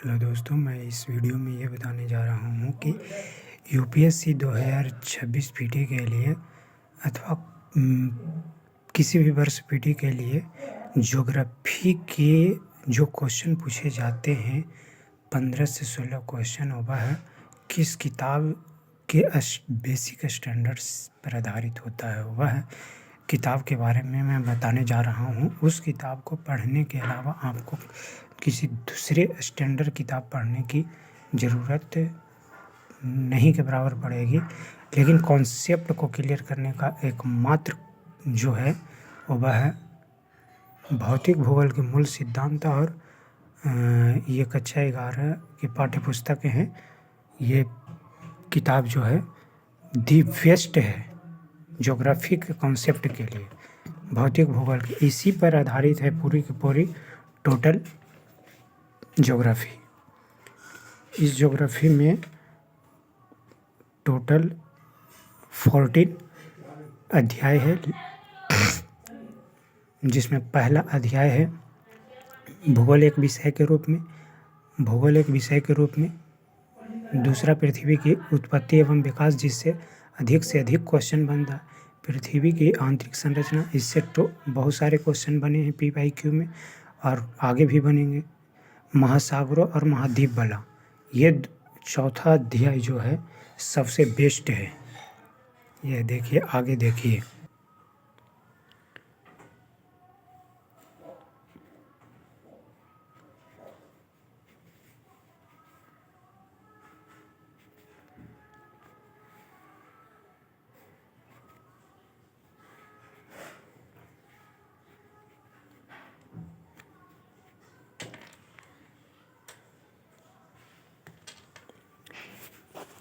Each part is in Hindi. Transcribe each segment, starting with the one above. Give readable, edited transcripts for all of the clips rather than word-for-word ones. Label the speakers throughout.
Speaker 1: हेलो दोस्तों, मैं इस वीडियो में ये बताने जा रहा हूँ कि यूपीएससी 2026 पीटी के लिए अथवा किसी भी वर्ष पीटी के लिए ज्योग्राफी के जो क्वेश्चन पूछे जाते हैं 15 से 16 क्वेश्चन, वह किस किताब के बेसिक स्टैंडर्ड्स पर आधारित होता है। वह किताब के बारे में मैं बताने जा रहा हूँ। उस किताब को पढ़ने के अलावा आपको किसी दूसरे स्टैंडर्ड किताब पढ़ने की ज़रूरत नहीं के बराबर पड़ेगी, लेकिन कॉन्सेप्ट को क्लियर करने का एकमात्र जो है वह है भौतिक भूगोल के मूल सिद्धांत। और ये कक्षा 11 की पाठ्य पुस्तकें हैं। ये किताब जो है दी बेस्ट है ज्योग्राफी के कॉन्सेप्ट के लिए, भौतिक भूगोल के इसी पर आधारित है पूरी की पूरी टोटल ज्योग्राफी। इस ज्योग्राफी में टोटल 14 अध्याय है, जिसमें पहला अध्याय है भूगोल एक विषय के रूप में, दूसरा पृथ्वी की उत्पत्ति एवं विकास, जिससे अधिक से अधिक क्वेश्चन बनता है। पृथ्वी की आंतरिक संरचना, इससे तो बहुत सारे क्वेश्चन बने हैं PYQ में और आगे भी बनेंगे। महासागरों और महाद्वीप वाला ये चौथा अध्याय जो है सबसे बेस्ट है। ये देखिए, आगे देखिए।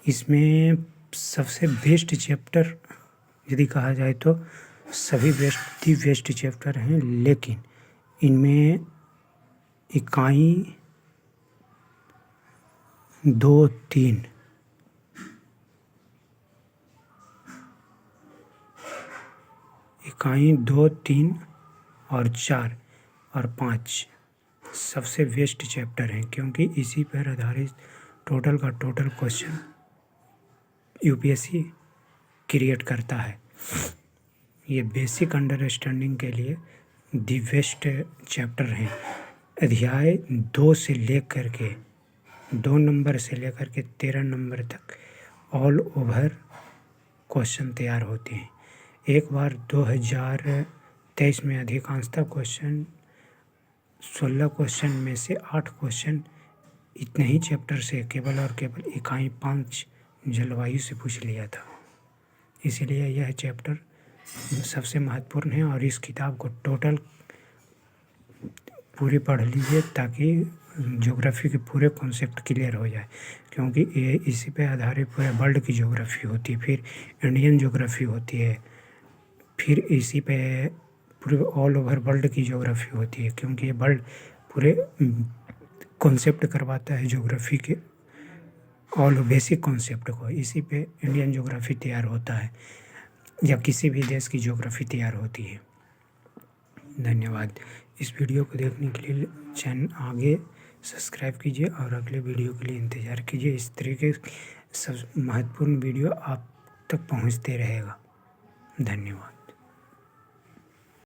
Speaker 1: इसमें सबसे बेस्ट चैप्टर यदि कहा जाए तो सभी बेस्ट चैप्टर हैं, लेकिन इनमें इकाई 2, 3 और 4 और 5 सबसे बेस्ट चैप्टर हैं, क्योंकि इसी पर आधारित टोटल का टोटल क्वेश्चन यूपीएससी क्रिएट करता है। ये बेसिक अंडरस्टैंडिंग के लिए दी बेस्ट चैप्टर हैं। अध्याय 2 से लेकर के 2 नंबर से लेकर के 13 नंबर तक ऑल ओवर क्वेश्चन तैयार होते हैं। एक बार 2023 में अधिकांशतः क्वेश्चन 16 क्वेश्चन में से 8 क्वेश्चन इतने ही चैप्टर से केवल और केवल इकाई 5 जलवायु से पूछ लिया था। इसीलिए यह चैप्टर सबसे महत्वपूर्ण है और इस किताब को टोटल पूरी पढ़ लीजिए, ताकि ज्योग्राफी के पूरे कॉन्सेप्ट क्लियर हो जाए, क्योंकि ये इसी पे आधारित पूरे वर्ल्ड की ज्योग्राफी होती है, फिर इंडियन ज्योग्राफी होती है, फिर इसी पे पूरे ऑल ओवर वर्ल्ड की ज्योग्राफी होती है, क्योंकि ये वर्ल्ड पूरे कॉन्सेप्ट करवाता है ज्योग्राफी के ऑल बेसिक कॉन्सेप्ट को। इसी पे इंडियन ज्योग्राफी तैयार होता है या किसी भी देश की ज्योग्राफी तैयार होती है। धन्यवाद। इस वीडियो को देखने के लिए चैनल आगे सब्सक्राइब कीजिए और अगले वीडियो के लिए इंतज़ार कीजिए। इस तरीके सब महत्वपूर्ण वीडियो आप तक पहुंचते रहेगा। धन्यवाद।